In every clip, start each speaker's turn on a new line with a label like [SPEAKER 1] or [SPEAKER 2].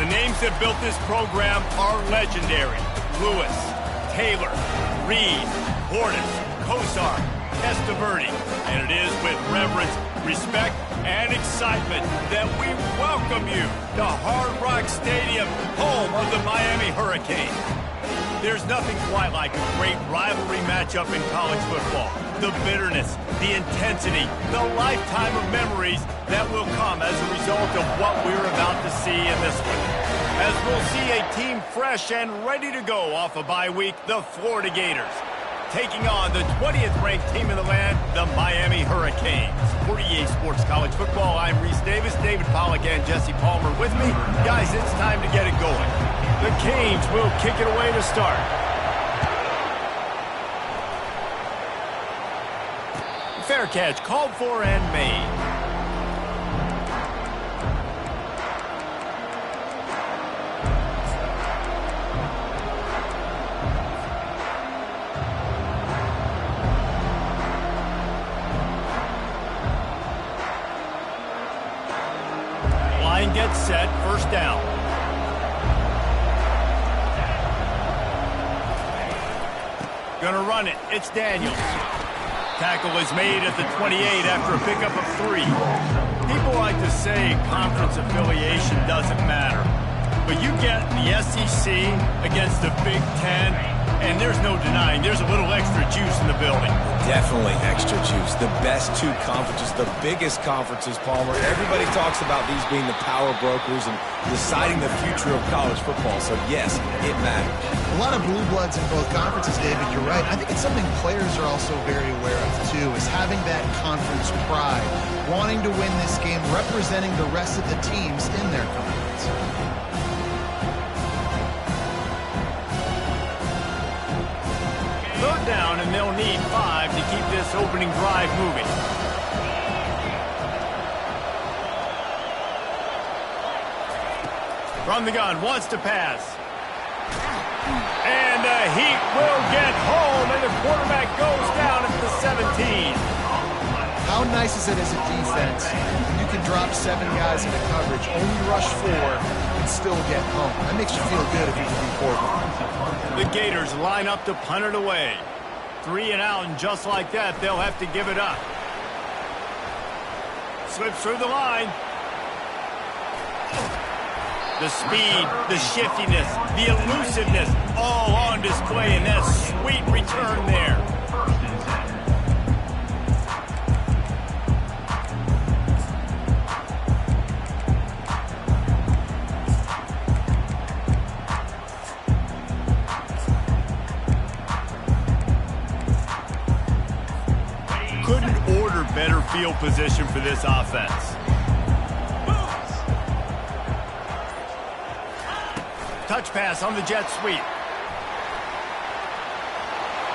[SPEAKER 1] The names that built this program are legendary. Lewis, Taylor, Reed, Hortus, Kosar, Testaverde. And it is with reverence, respect, and excitement that we welcome you to Hard Rock Stadium, home of the Miami Hurricanes. There's nothing quite like a great rivalry matchup in college football. The bitterness, the intensity, the lifetime of memories that will come as a result of what we're about to see in this one. As we'll see a team fresh and ready to go off a bye week, the Florida Gators, taking on the 20th ranked team in the land, the Miami Hurricanes. For EA Sports College Football, I'm Reese Davis, David Pollack and Jesse Palmer with me. Guys, it's time to get it going. The Canes will kick it away to start. Fair catch called for and made. Line gets set, first down. Gonna run it, it's Daniels. Tackle is made at the 28 after a pickup of 3. People like to say conference affiliation doesn't matter. But you get the SEC against the Big Ten, and there's no denying there's a little extra juice in the building.
[SPEAKER 2] Definitely extra juice. The best 2 conferences, the biggest conferences, Palmer. Everybody talks about these being the power brokers and deciding the future of college football. So, yes, it matters.
[SPEAKER 3] A lot of blue bloods in both conferences, David. You're right. I think it's something players are also very aware of, too, is having that conference pride, wanting to win this game, representing the rest of the teams in their conference.
[SPEAKER 1] Third down, and they'll need 5 to keep this opening drive moving. From the gun, wants to pass. And the Heat will get home, and the quarterback goes down at the 17.
[SPEAKER 3] How nice is it as a defense? You can drop 7 guys into coverage, only rush 4, and still get home. That makes you feel good if you can be quarterback.
[SPEAKER 1] The Gators line up to punt it away. 3 and out, and just like that, they'll have to give it up. Slips through the line. The speed, the shiftiness, the elusiveness, all on display in that sweet return there. Couldn't order better field position for this offense. Touch pass on the jet sweep.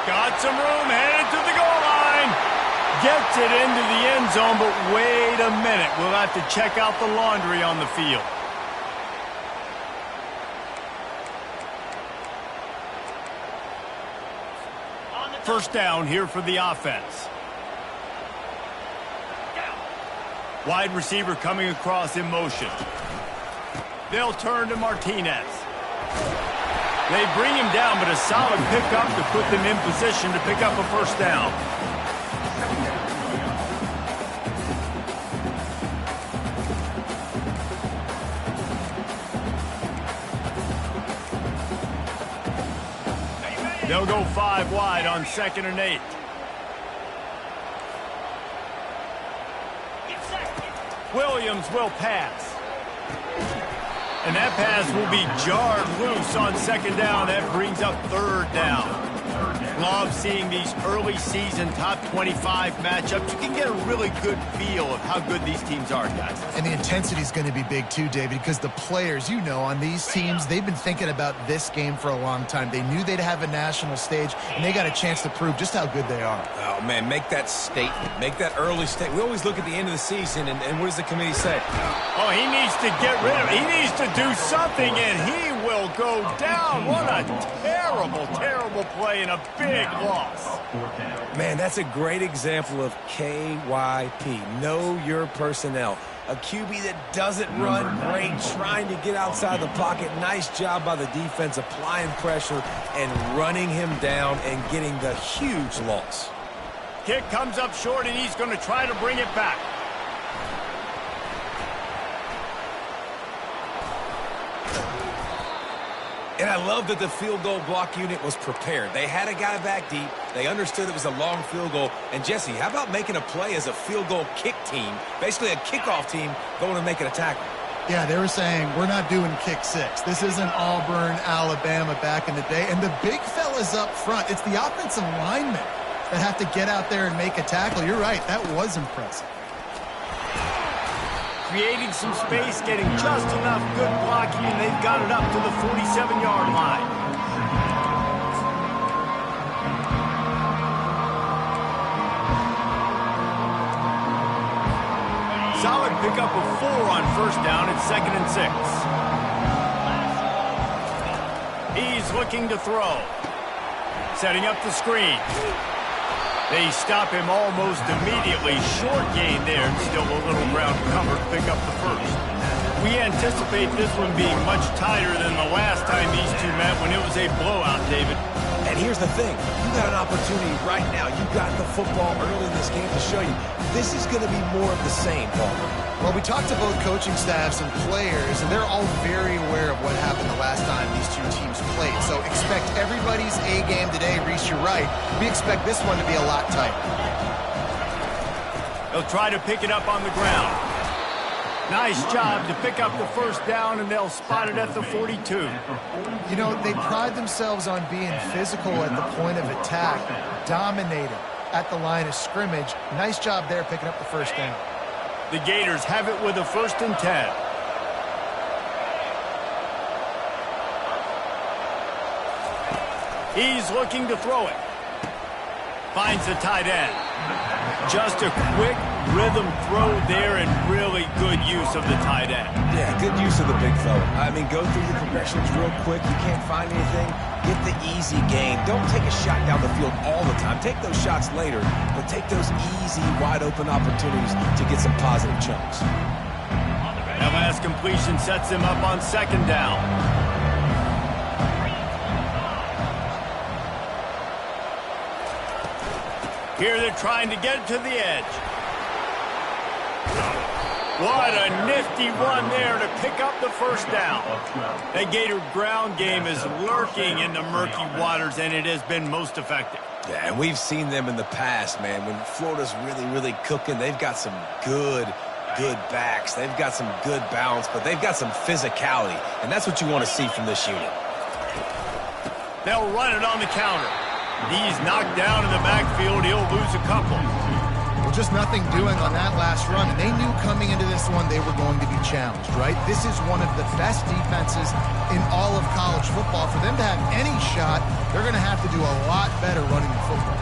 [SPEAKER 1] Got some room, headed to the goal line. Gets it into the end zone, but wait a minute. We'll have to check out the laundry on the field. First down here for the offense. Wide receiver coming across in motion. They'll turn to Martinez. They bring him down, but a solid pickup to put them in position to pick up a first down. They'll go 5 wide on 2nd and 8. Williams will pass. And that pass will be jarred loose on 2nd down. That brings up 3rd down. Love seeing these early season top 25 matchups. You can get a really good feel of how good these teams are, guys.
[SPEAKER 3] And the intensity is going to be big too, David, because the players, you know, on these teams, they've been thinking about this game for a long time. They knew they'd have a national stage, and they got a chance to prove just how good they are.
[SPEAKER 2] Oh, man, make that statement. Make that early statement. We always look at the end of the season, and what does the committee say?
[SPEAKER 1] Oh, he needs to get rid of it. He needs to do something, and he will go down. What a terrible, terrible play and a big loss.
[SPEAKER 2] Man, that's a great example of KYP. Know your personnel. A QB that doesn't run great, trying to get outside the pocket. Nice job by the defense applying pressure and running him down and getting the huge loss.
[SPEAKER 1] Kick comes up short, and he's going to try to bring it back.
[SPEAKER 2] And I love that the field goal block unit was prepared. They had a guy back deep. They understood it was a long field goal. And, Jesse, how about making a play as a field goal kick team, basically a kickoff team, going and making a tackle?
[SPEAKER 3] Yeah, they were saying, we're not doing kick six. This isn't Auburn, Alabama back in the day. And the big fellas up front, it's the offensive linemen that have to get out there and make a tackle. You're right, that was impressive.
[SPEAKER 1] Creating some space, getting just enough good blocking, and they've got it up to the 47-yard line. Solid pickup of 4 on first down at 2nd and 6. He's looking to throw. Setting up the screen. They stop him almost immediately. Short gain there. Still a little ground covered. Pick up the first. We anticipate this one being much tighter than the last time these two met when it was a blowout, David.
[SPEAKER 2] And here's the thing. You got an opportunity right now. You got the football early in this game to show you. This is going to be more of the same, Paul.
[SPEAKER 3] Well, we talked to both coaching staffs and players, and they're all very aware of what happened the last time these two teams played. So expect everybody's A game today. Reese, you're right. We expect this one to be a lot tighter.
[SPEAKER 1] They'll try to pick it up on the ground. Nice job to pick up the first down, and they'll spot it at the 42.
[SPEAKER 3] You know, they pride themselves on being physical at the point of attack, dominating at the line of scrimmage. Nice job there picking up the first down.
[SPEAKER 1] The Gators have it with a 1st and 10. He's looking to throw it. Finds the tight end. Just a quick rhythm throw there and really good use of the tight end.
[SPEAKER 2] Yeah, good use of the big fella. I mean, go through your progressions real quick. You can't find anything. Get the easy gain. Don't take a shot down the field all the time. Take those shots later, but take those easy, wide-open opportunities to get some positive chunks.
[SPEAKER 1] That last completion sets him up on 2nd down. Here they're trying to get it to the edge. What a nifty run there to pick up the first down. That Gator ground game is lurking in the murky waters, and it has been most effective.
[SPEAKER 2] Yeah, and we've seen them in the past, man. When Florida's really, really cooking, they've got some good backs. They've got some good balance, but they've got some physicality, and that's what you want to see from this unit.
[SPEAKER 1] They'll run it on the counter. He's knocked down in the backfield. He'll lose a couple.
[SPEAKER 3] Well, just nothing doing on that last run, and they knew coming into this one they were going to be challenged, right? This is one of the best defenses in all of college football. For them to have any shot, they're going to have to do a lot better running the football.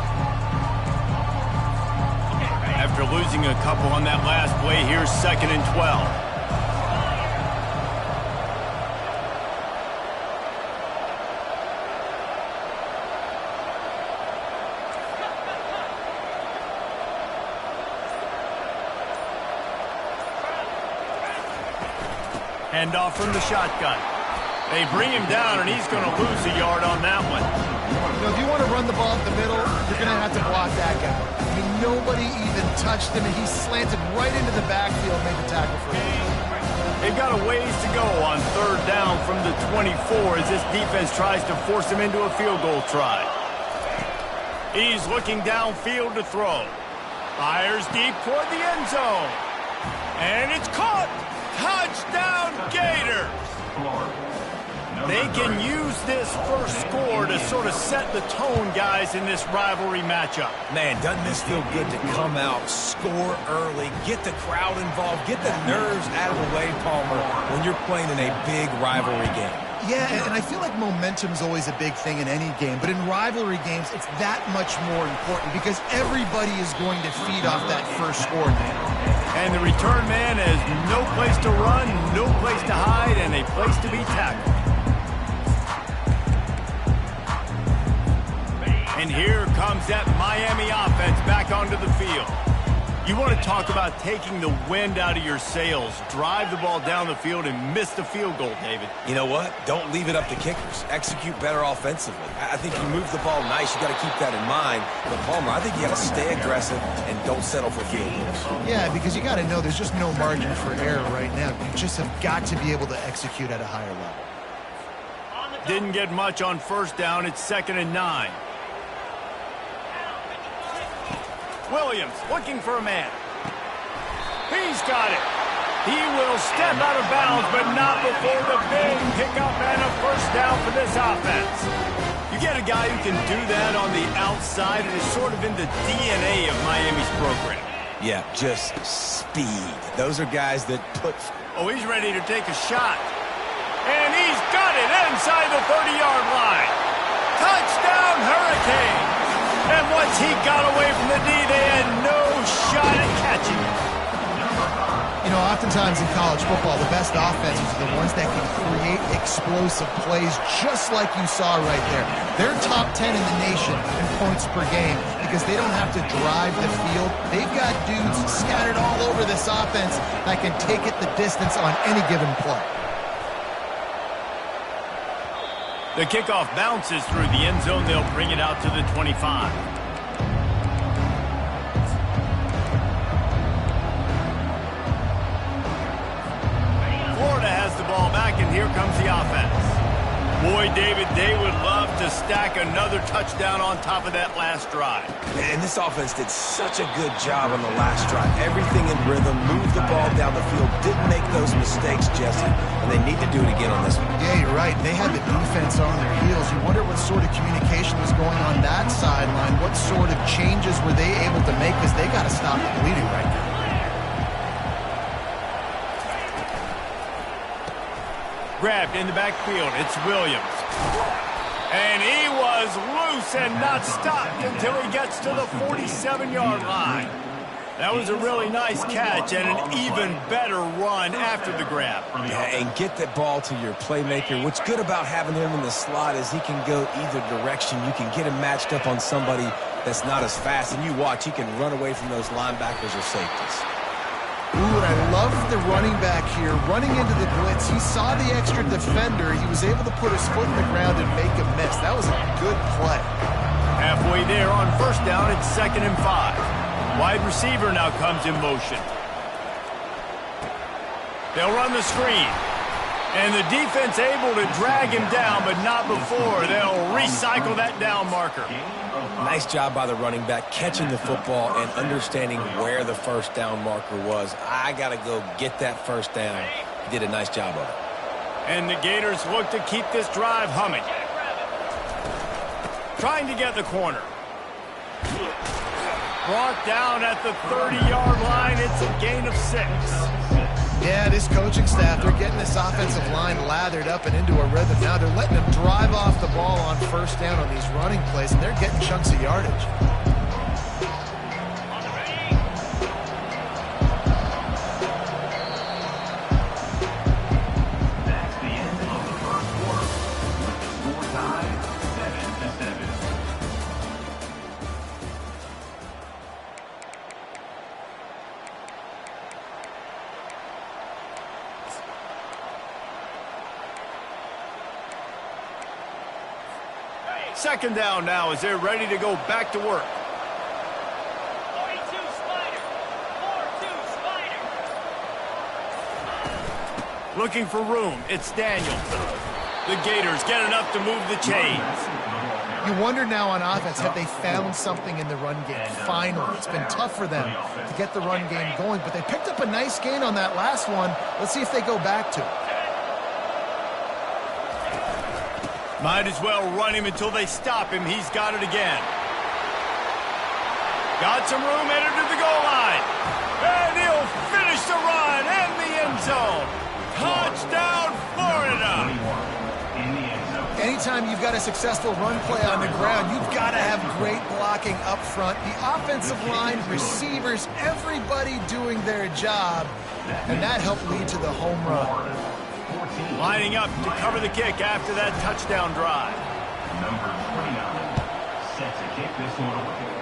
[SPEAKER 1] After losing a couple on that last play, here's 2nd and 12. Handoff from the shotgun. They bring him down, and he's going to lose a yard on that one.
[SPEAKER 3] You know, if you want to run the ball up the middle, you're going to have to block that guy. I mean, nobody even touched him, and he slanted right into the backfield, made the tackle for him.
[SPEAKER 1] They've got a ways to go on 3rd down from the 24 as this defense tries to force him into a field goal try. He's looking downfield to throw. Fires deep toward the end zone. And it's caught. Touchdown, Gators! They can use this first score to sort of set the tone, guys, in this rivalry matchup.
[SPEAKER 2] Man, doesn't this feel good to come out, score early, get the crowd involved, get the nerves out of the way, Palmer, when you're playing in a big rivalry game?
[SPEAKER 3] Yeah, and I feel like momentum is always a big thing in any game, but in rivalry games, it's that much more important because everybody is going to feed off that first score, man.
[SPEAKER 1] And the return man has no place to run, no place to hide, and a place to be tackled. And here comes that Miami offense back onto the field. You want to talk about taking the wind out of your sails. Drive the ball down the field and miss the field goal, David.
[SPEAKER 2] You know what? Don't leave it up to kickers. Execute better offensively. I think you move the ball nice. You got to keep that in mind. But Palmer, I think you got to stay aggressive and don't settle for field goals.
[SPEAKER 3] Yeah, because you got to know there's just no margin for error right now. You just have got to be able to execute at a higher level.
[SPEAKER 1] Didn't get much on first down. It's 2nd and 9. Williams looking for a man. He's got it. He will step out of bounds, but not before the big pickup and a first down for this offense. You get a guy who can do that on the outside, and it's sort of in the DNA of Miami's program.
[SPEAKER 2] Yeah, just speed. Those are guys that put...
[SPEAKER 1] Oh, he's ready to take a shot. And he's got it inside the 30-yard line. Touchdown, Hurricanes. And once he got away from the D, they had no shot at catching it.
[SPEAKER 3] You know, oftentimes in college football, the best offenses are the ones that can create explosive plays just like you saw right there. They're top 10 in the nation in points per game because they don't have to drive the field. They've got dudes scattered all over this offense that can take it the distance on any given play.
[SPEAKER 1] The kickoff bounces through the end zone. They'll bring it out to the 25. Florida has the ball back, and here comes the offense. Boy, David, they would love to stack another touchdown on top of that last drive.
[SPEAKER 2] And this offense did such a good job on the last drive. Everything in rhythm, moved the ball down the field, didn't make those mistakes, Jesse, and they need to do it again on this one.
[SPEAKER 3] Yeah, you're right. They had the defense on their heels. You wonder what sort of communication was going on that sideline. What sort of changes were they able to make because they got to stop the bleeding right now.
[SPEAKER 1] Grabbed in the backfield. It's Williams. And he was loose and not stopped until he gets to the 47-yard line. That was a really nice catch and an even better run after the grab.
[SPEAKER 2] Yeah, and get that ball to your playmaker. What's good about having him in the slot is he can go either direction. You can get him matched up on somebody that's not as fast, and you watch, he can run away from those linebackers or safeties.
[SPEAKER 3] Ooh, and I love the running back here. Running into the blitz, he saw the extra defender. He was able to put his foot in the ground and make a miss. That was a good play.
[SPEAKER 1] Halfway there on first down, it's 2nd and 5. Wide receiver now comes in motion. They'll run the screen. And the defense able to drag him down, but not before. They'll recycle that down marker.
[SPEAKER 2] Nice job by the running back, catching the football and understanding where the first down marker was. I got to go get that first down. He did a nice job of it.
[SPEAKER 1] And the Gators look to keep this drive humming. Trying to get the corner. Brought down at the 30-yard line. It's a gain of 6.
[SPEAKER 3] Yeah, this coaching staff, they're getting this offensive line lathered up and into a rhythm. Now they're letting them drive off the ball on first down on these running plays, and they're getting chunks of yardage.
[SPEAKER 4] That's the end of the first quarter. Score tie 7-7.
[SPEAKER 1] Second down now as they're ready to go back to work.
[SPEAKER 5] 42 Spider. 4-2 Spider.
[SPEAKER 1] Looking for room. It's Daniels. The Gators get enough to move the chains.
[SPEAKER 3] You wonder now on offense, have they found something in the run game? Finally, it's been tough for them to get the run game going, but they picked up a nice gain on that last one. Let's see if they go back to it.
[SPEAKER 1] Might as well run him until they stop him. He's got it again. Got some room, entered to the goal line. And he'll finish the run in the end zone. Touchdown, Florida.
[SPEAKER 3] Anytime you've got a successful run play on the ground, you've got to have great blocking up front. The offensive line, receivers, everybody doing their job. And that helped lead to the home run.
[SPEAKER 1] Lining up to cover the kick after that touchdown drive.
[SPEAKER 4] Number 29 set to kick this one away.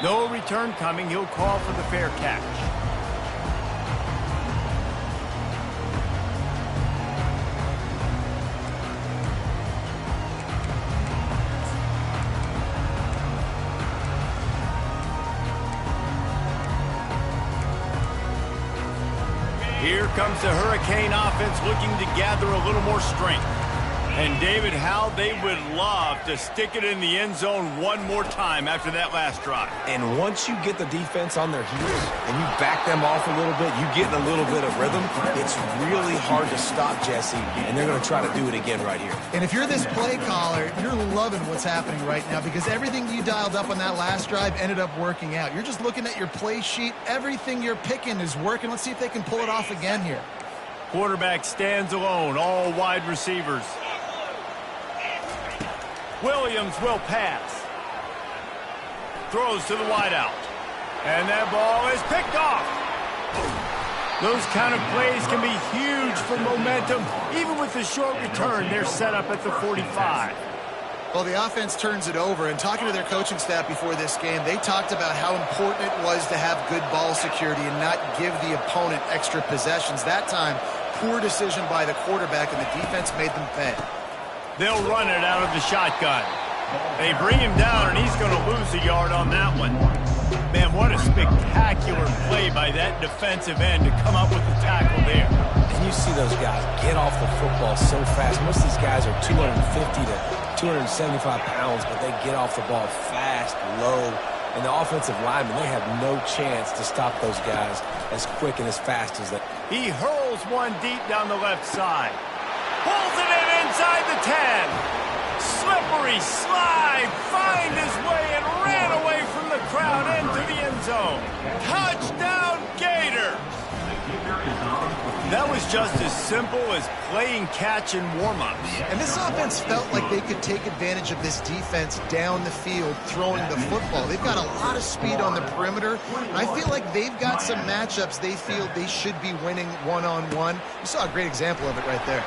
[SPEAKER 1] No return coming. He'll call for the fair catch. Here comes the Hurricane offense looking to gather a little more strength. And David, how they would love to stick it in the end zone one more time after that last drive.
[SPEAKER 2] And once you get the defense on their heels and you back them off a little bit, you get in a little bit of rhythm, it's really hard to stop, Jesse, and they're going to try to do it again right here.
[SPEAKER 3] And if you're this play caller, you're loving what's happening right now because everything you dialed up on that last drive ended up working out. You're just looking at your play sheet. Everything you're picking is working. Let's see if they can pull it off again here.
[SPEAKER 1] Quarterback stands alone, all wide receivers. Williams will pass. Throws to the wideout. And that ball is picked off. Those kind of plays can be huge for momentum. Even with the short return, they're set up at the 45.
[SPEAKER 3] Well, the offense turns it over, and talking to their coaching staff before this game, they talked about how important it was to have good ball security and not give the opponent extra possessions. That time, poor decision by the quarterback, and the defense made them pay.
[SPEAKER 1] They'll run it out of the shotgun. They bring him down, and he's going to lose a yard on that one. Man, what a spectacular play by that defensive end to come up with the tackle there.
[SPEAKER 2] And you see those guys get off the football so fast. Most of these guys are 250 to 275 pounds, but they get off the ball fast, low. And the offensive linemen, they have no chance to stop those guys as quick and as fast as they.
[SPEAKER 1] He hurls one deep down the left side. Pulls it in inside the 10. Slippery slide, find his way and ran away from the crowd into the end zone. Touchdown, Gators! That was just as simple as playing catch and warm-ups.
[SPEAKER 3] And this offense felt like they could take advantage of this defense down the field throwing the football. They've got a lot of speed on the perimeter. I feel like they've got some matchups they feel they should be winning one-on-one. You saw a great example of it right there.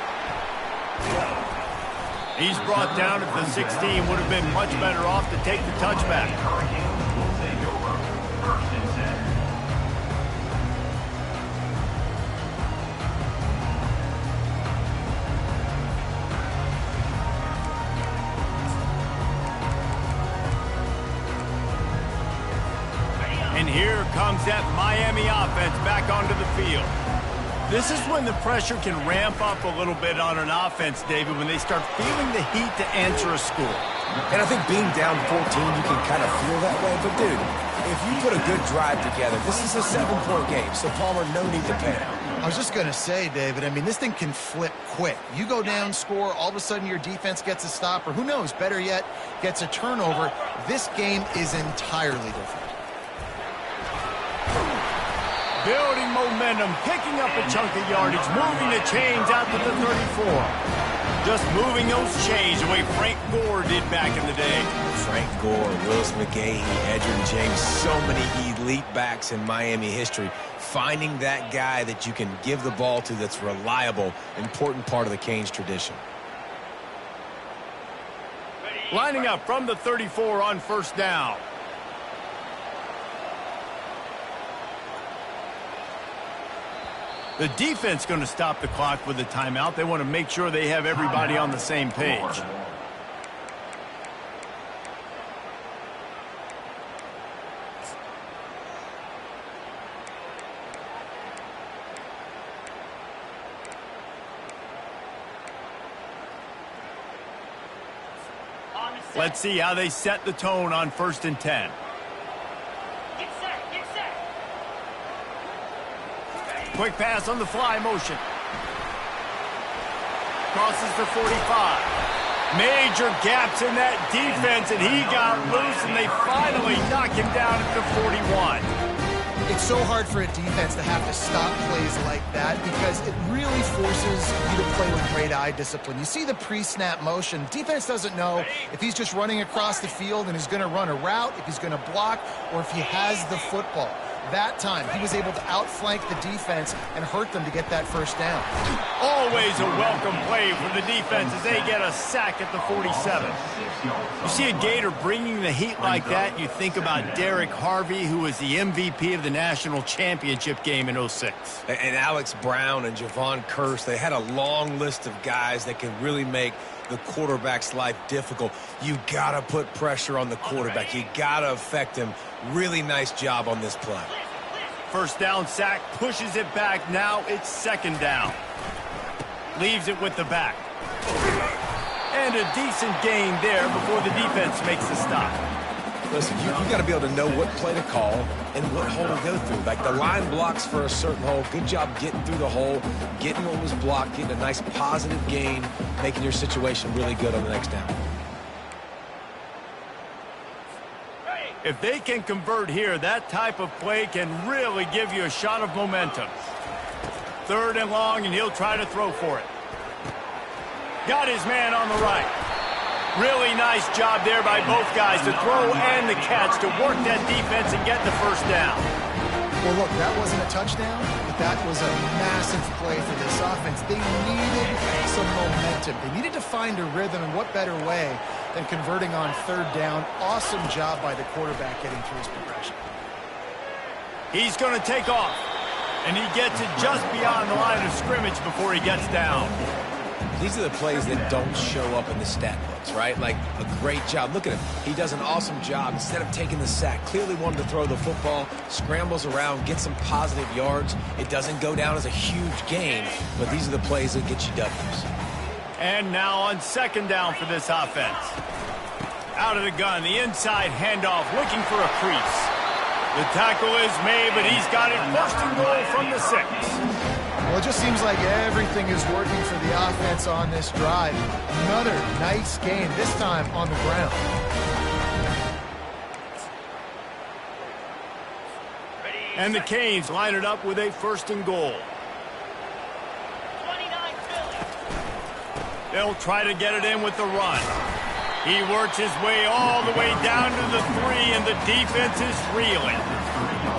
[SPEAKER 1] He's brought down at the 16. Would have been much better off to take the touchback. And here comes that Miami offense back onto the field. This is when the pressure can ramp up a little bit on an offense, David, when they start feeling the heat to answer a score.
[SPEAKER 2] And I think being down 14, you can kind of feel that way. But, dude, if you put a good drive together, this is a 7-point game, so Palmer, no need to panic.
[SPEAKER 3] I was just going to say, David, I mean, this thing can flip quick. You go down, score, all of a sudden your defense gets a stop, or who knows, better yet, gets a turnover. This game is entirely different.
[SPEAKER 1] Building momentum, picking up a chunk of yardage, moving the chains out to the 34. Just moving those chains the way Frank Gore did back in the day.
[SPEAKER 2] Frank Gore, Willis McGahee, Edgerrin James, so many elite backs in Miami history. Finding that guy that you can give the ball to that's reliable, important part of the Canes tradition.
[SPEAKER 1] Lining up from the 34 on first down. The defense going to stop the clock with a timeout. They want to make sure they have everybody on the same page. Let's see how they set the tone on 1st and 10. Quick pass on the fly motion. Crosses the 45. Major gaps in that defense, and he got loose, and they finally knock him down at the 41.
[SPEAKER 3] It's so hard for a defense to have to stop plays like that because it really forces you to play with great eye discipline. You see the pre-snap motion. Defense doesn't know if he's just running across the field and is going to run a route, if he's going to block, or if he has the football. That time, he was able to outflank the defense and hurt them to get that first down.
[SPEAKER 1] Always a welcome play for the defense as they get a sack at the 47. You see a Gator bringing the heat like that, you think about Derek Harvey, who was the MVP of the national championship game in '06.
[SPEAKER 2] And Alex Brown and Javon Curse, they had a long list of guys that can really make the quarterback's life difficult. You got to put pressure on the quarterback. You got to affect him. Really nice job on this play.
[SPEAKER 1] First down sack, pushes it back. Now it's second down. Leaves it with the back. And a decent gain there before the defense makes the stop.
[SPEAKER 2] Listen, you got to be able to know what play to call and what hole to go through. Like the line blocks for a certain hole. Good job getting through the hole, getting what was blocked, getting a nice positive gain, making your situation really good on the next down.
[SPEAKER 1] If they can convert here, that type of play can really give you a shot of momentum. Third and long, and he'll try to throw for it. Got his man on the right. Really nice job there by both guys to throw and the catch to work that defense and get the first down.
[SPEAKER 3] Well, look, that wasn't a touchdown, but that was a massive play for this offense. They needed some momentum. They needed to find a rhythm, and what better way than converting on third down. Awesome job by the quarterback getting through his progression.
[SPEAKER 1] He's going to take off, and he gets it just beyond the line of scrimmage before he gets down.
[SPEAKER 2] These are the plays that don't show up in the stat books, right? Like a great job. Look at him. He does an awesome job. Instead of taking the sack, clearly wanted to throw the football, scrambles around, get some positive yards. It doesn't go down as a huge gain, but these are the plays that get you W's.
[SPEAKER 1] And now on second down for this offense. Out of the gun, the inside handoff, looking for a crease. The tackle is made, but he's got it first and goal from the 6.
[SPEAKER 3] Well, it just seems like everything is working for the offense on this drive. Another nice game, this time on the ground.
[SPEAKER 1] And the Canes line it up with a first and goal.
[SPEAKER 5] 29 Philly.
[SPEAKER 1] They'll try to get it in with the run. He works his way all the way down to the 3, and the defense is reeling.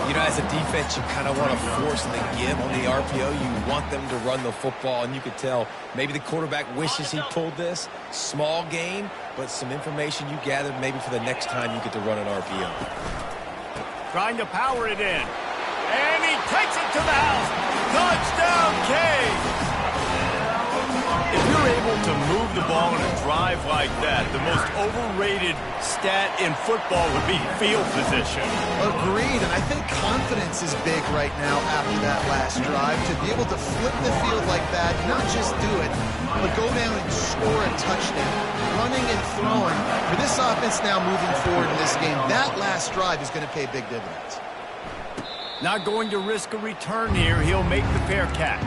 [SPEAKER 2] You know, as a defense, you kind of want to force the give on the RPO. You want them to run the football, and you could tell maybe the quarterback wishes he pulled this. Small gain, but some information you gathered maybe for the next time you get to run an RPO.
[SPEAKER 1] Trying to power it in. And he takes it to the house. Touchdown, Canes! If you're able to move the ball in a drive like that, the most overrated stat in football would be field position.
[SPEAKER 3] Agreed, and I think confidence is big right now after that last drive. To be able to flip the field like that, not just do it, but go down and score a touchdown. Running and throwing. For this offense now moving forward in this game, that last drive is going to pay big dividends.
[SPEAKER 1] Not going to risk a return here. He'll make the fair catch.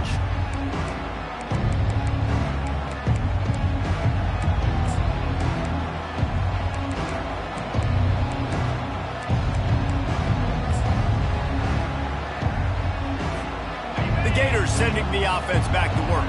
[SPEAKER 1] Gators sending the offense back to work.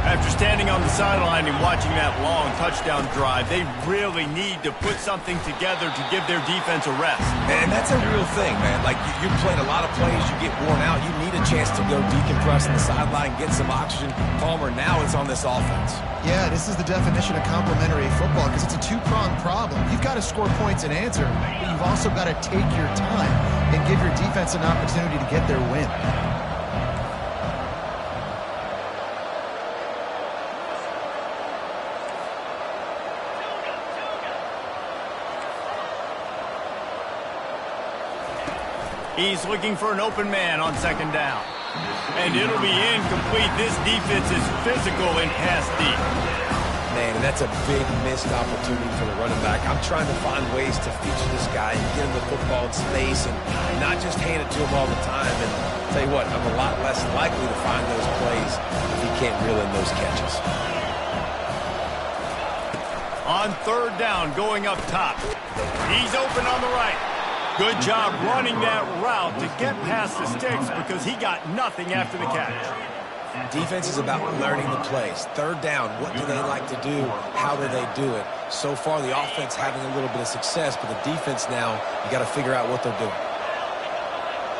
[SPEAKER 1] After standing on the sideline and watching that long touchdown drive, they really need to put something together to give their defense a rest.
[SPEAKER 2] And that's a real thing, man. Like, you played a lot of plays, you get worn out, you need a chance to go decompress on the sideline, get some oxygen. Palmer, now it's on this offense.
[SPEAKER 3] Yeah, this is the definition of complementary football because it's a two-pronged problem. You've got to score points and answer, but you've also got to take your time and give your defense an opportunity to get their win.
[SPEAKER 1] He's looking for an open man on second down. And it'll be incomplete. This defense is physical and pass deep.
[SPEAKER 2] Man, and that's a big missed opportunity for the running back. I'm trying to find ways to feature this guy and get him the football in space and not just hand it to him all the time. And I'll tell you what, I'm a lot less likely to find those plays if he can't reel in those catches.
[SPEAKER 1] On third down, going up top. He's open on the right. Good job running that route to get past the sticks because he got nothing after the catch.
[SPEAKER 2] Defense is about learning the plays. Third down, what do they like to do? How do they do it? So far, the offense having a little bit of success, but the defense now, you got to figure out what they're doing.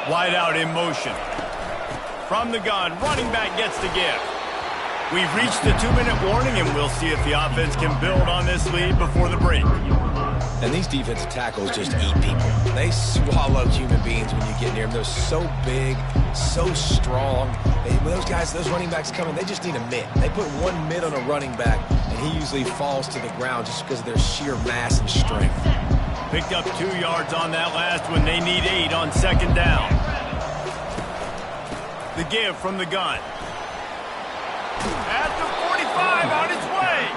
[SPEAKER 1] Wide out in motion. From the gun, running back gets the give. We've reached the 2-minute warning, and we'll see if the offense can build on this lead before the break.
[SPEAKER 2] And these defensive tackles just eat people. They swallow human beings when you get near them. They're so big, so strong. When those guys, those running backs come in, they just need a mitt. They put one mitt on a running back, and he usually falls to the ground just because of their sheer mass and strength.
[SPEAKER 1] Picked up 2 yards on that last one. They need 8 on second down. The give from the gun. At the 45, on its way.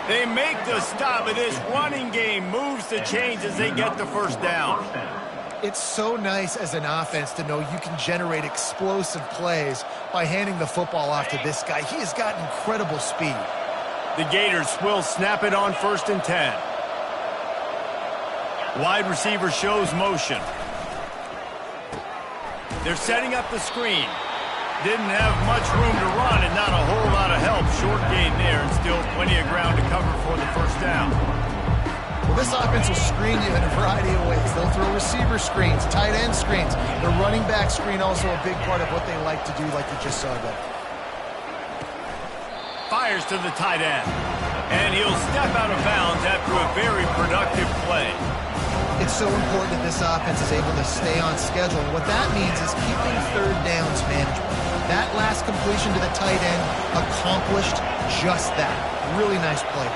[SPEAKER 1] They make the stop, but this running game moves the chains as they get the first down.
[SPEAKER 3] It's so nice as an offense to know you can generate explosive plays by handing the football off to this guy. He has got incredible speed.
[SPEAKER 1] The Gators will snap it on 1st and 10. Wide receiver shows motion. They're setting up the screen. Didn't have much room to run and not a whole lot of help. Short gain there and still plenty of ground to cover for the first down.
[SPEAKER 3] Well, this offense will screen you in a variety of ways. They'll throw receiver screens, tight end screens. The running back screen also a big part of what they like to do, like you just saw there.
[SPEAKER 1] Fires to the tight end. And he'll step out of bounds after a very productive play.
[SPEAKER 3] It's so important that this offense is able to stay on schedule. What that means is keeping third downs manageable. That last completion to the tight end accomplished just that. Really nice play.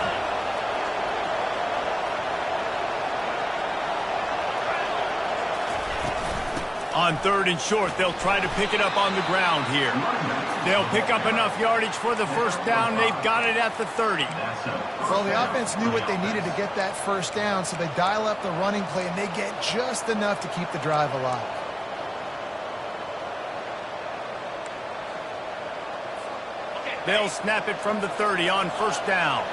[SPEAKER 1] On 3rd and short, they'll try to pick it up on the ground here. They'll pick up enough yardage for the first down. They've got it at the 30.
[SPEAKER 3] Well, the offense knew what they needed to get that first down, so they dial up the running play, and they get just enough to keep the drive alive.
[SPEAKER 1] They'll snap it from the 30 on 1st down.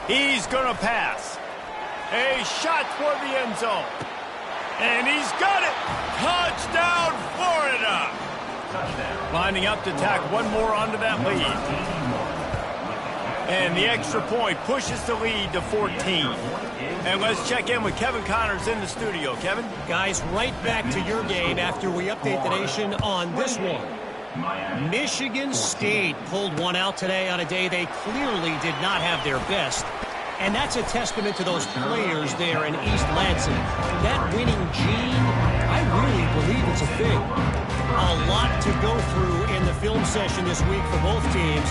[SPEAKER 1] He's going to pass. A shot toward the end zone. And he's got it. Touchdown, Florida. Lining up to tack one more onto that lead. And the extra point pushes the lead to 14. And let's check in with Kevin Connors in the studio. Kevin?
[SPEAKER 6] Guys, right back to your game after we update the nation on this one. Michigan State pulled one out today on a day they clearly did not have their best. And that's a testament to those players there in East Lansing. That winning gene, I really believe it's a thing. A lot to go through in the film session this week for both teams.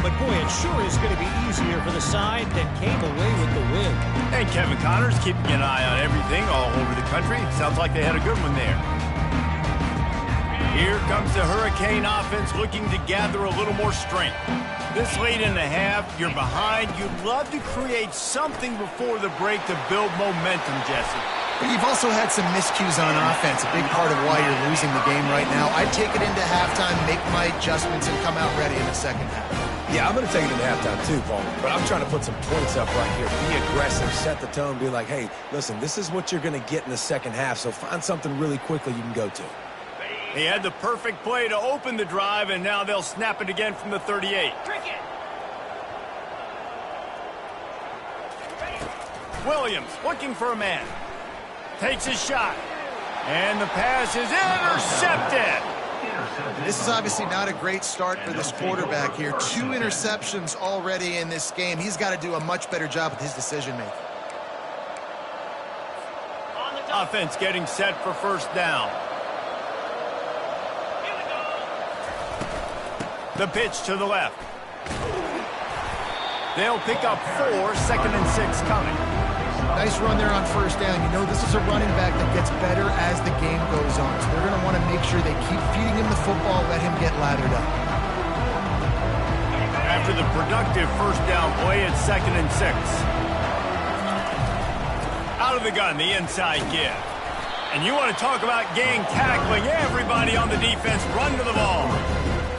[SPEAKER 6] But boy, it sure is going to be easier for the side that came away with the win.
[SPEAKER 1] And Kevin Connors keeping an eye on everything all over the country. Sounds like they had a good one there. Here comes the Hurricane offense looking to gather a little more strength. This late in the half, you're behind. You'd love to create something before the break to build momentum, Jesse.
[SPEAKER 3] But you've also had some miscues on offense, a big part of why you're losing the game right now. I'd take it into halftime, make my adjustments, and come out ready in the second half.
[SPEAKER 2] Yeah, I'm going to take it into halftime too, Paul. But I'm trying to put some points up right here. Be aggressive, set the tone, be like, hey, listen, this is what you're going to get in the second half, so find something really quickly you can go to.
[SPEAKER 1] He had the perfect play to open the drive, and now they'll snap it again from the 38. Williams looking for a man. Takes his shot. And the pass is intercepted.
[SPEAKER 3] This is obviously not a great start for this quarterback here. 2 interceptions already in this game. He's got to do a much better job with his decision-making.
[SPEAKER 1] Offense getting set for first down. The pitch to the left. They'll pick up 4, 2nd and 6 coming.
[SPEAKER 3] Nice run there on first down. You know, this is a running back that gets better as the game goes on. So they're going to want to make sure they keep feeding him the football, let him get lathered up.
[SPEAKER 1] After the productive first down play, it's 2nd and 6. Out of the gun, the inside give. And you want to talk about gang tackling. Everybody on the defense run to the ball.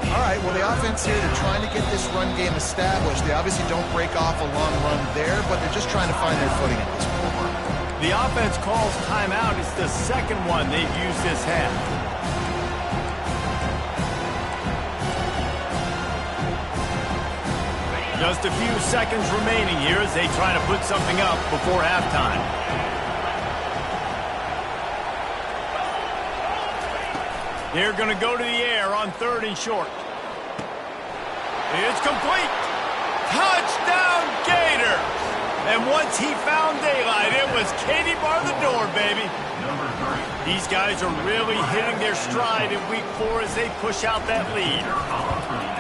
[SPEAKER 3] All right, well, the offense here, they're trying to get this run game established. They obviously don't break off a long run there, but they're just trying to find their footing at this point.
[SPEAKER 1] The offense calls timeout. It's the second one they've used this half. Just a few seconds remaining here as they try to put something up before halftime. They're going to go to the air on 3rd and short. It's complete. Touchdown, Gators! And once he found daylight, it was Katie bar the door, baby. These guys are really hitting their stride in week 4 as they push out that lead.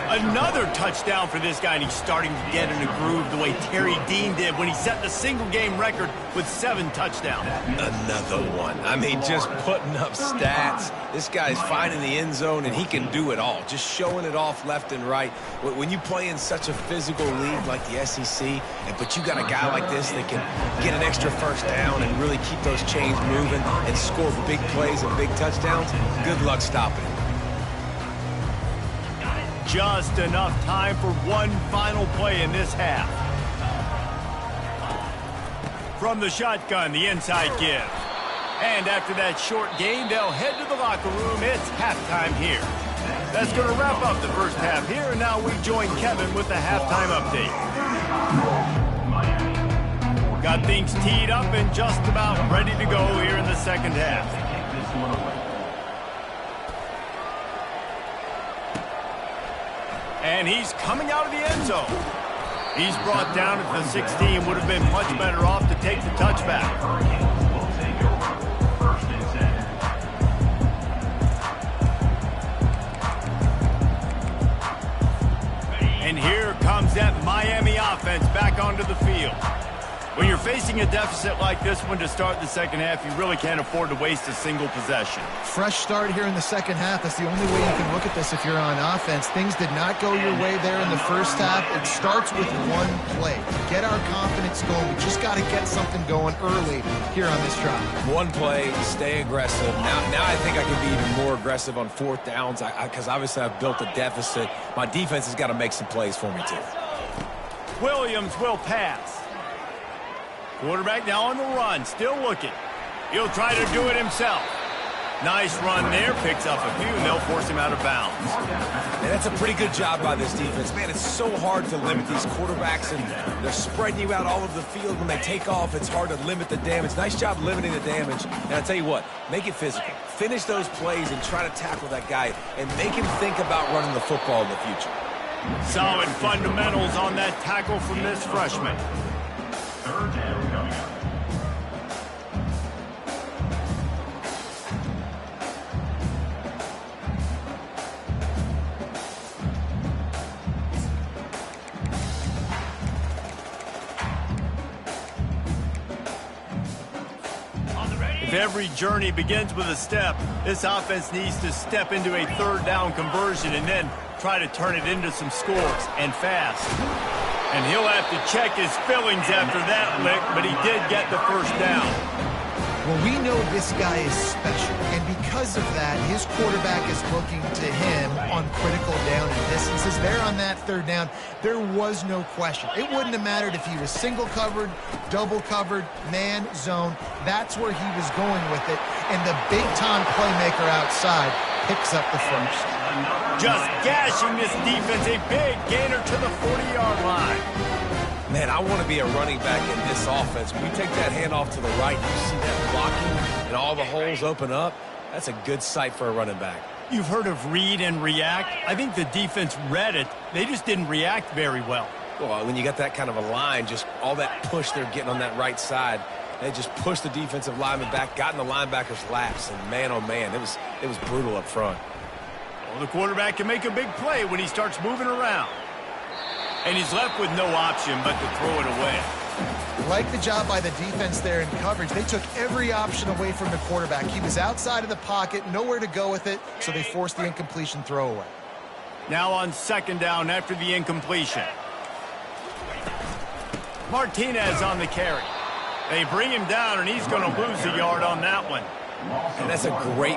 [SPEAKER 1] Another touchdown for this guy, and he's starting to get in a groove the way Terry Dean did when he set the single-game record with 7 touchdowns.
[SPEAKER 2] Another one. I mean, just putting up stats. This guy's finding the end zone, and he can do it all. Just showing it off left and right. When you play in such a physical league like the SEC, but you got a guy like this that can get an extra first down and really keep those chains moving and score big plays and big touchdowns, good luck stopping.
[SPEAKER 1] Just enough time for one final play in this half. From the shotgun, the inside give. And after that short gain, they'll head to the locker room. It's halftime here. That's going to wrap up the first half here, and now we join Kevin with the halftime update. Got things teed up and just about ready to go here in the second half. And he's coming out of the end zone. He's brought down at the 16. Would have been much better off to take the touchback. And here comes that Miami offense back onto the field. When you're facing a deficit like this one to start the second half, you really can't afford to waste a single possession.
[SPEAKER 3] Fresh start here in the second half. That's the only way you can look at this if you're on offense. Things did not go your way there in the first half. It starts with one play. To get our confidence going, we just got to get something going early here on this drive. One play, stay aggressive. Now I think I can be even more aggressive on 4th downs because obviously I've built a deficit. My defense has got to make some plays for me too.
[SPEAKER 1] Williams will pass. Quarterback now on the run, still looking. He'll try to do it himself. Nice run there, picks up a few, and they'll force him out of bounds.
[SPEAKER 2] And that's a pretty good job by this defense. Man, it's so hard to limit these quarterbacks, and they're spreading you out all over the field. When they take off, it's hard to limit the damage. Nice job limiting the damage. And I tell you what, make it physical. Finish those plays and try to tackle that guy, and make him think about running the football in the future.
[SPEAKER 1] Solid fundamentals on that tackle from this freshman.
[SPEAKER 4] Third down coming up.
[SPEAKER 1] If every journey begins with a step, this offense needs to step into a 3rd down conversion and then try to turn it into some scores, and fast. And he'll have to check his fillings after that lick, but he did get the first down.
[SPEAKER 3] Well, we know this guy is special, and because of that, his quarterback is looking to him on critical down and distances. There on that 3rd down, there was no question. It wouldn't have mattered if he was single covered, double covered, man, zone. That's where he was going with it, and the big-time playmaker outside picks up the first.
[SPEAKER 1] Just gashing this defense, a big gainer to the 40-yard line.
[SPEAKER 2] Man, I want to be a running back in this offense. When you take that handoff to the right, you see that blocking and all the holes open up. That's a good sight for a running back.
[SPEAKER 1] You've heard of read and react. I think the defense read it. They just didn't react very well.
[SPEAKER 2] Well, when you got that kind of a line, just all that push they're getting on that right side, they just pushed the defensive lineman back, got in the linebacker's laps, and man, oh man, it was brutal up front.
[SPEAKER 1] Well, the quarterback can make a big play when he starts moving around. And he's left with no option but to throw it away.
[SPEAKER 3] Like the job by the defense there in coverage. They took every option away from the quarterback. He was outside of the pocket, nowhere to go with it, so they forced the incompletion throwaway.
[SPEAKER 1] Now on 2nd down after the incompletion. Martinez on the carry. They bring him down, and he's going to lose a yard on that one.
[SPEAKER 2] And that's a great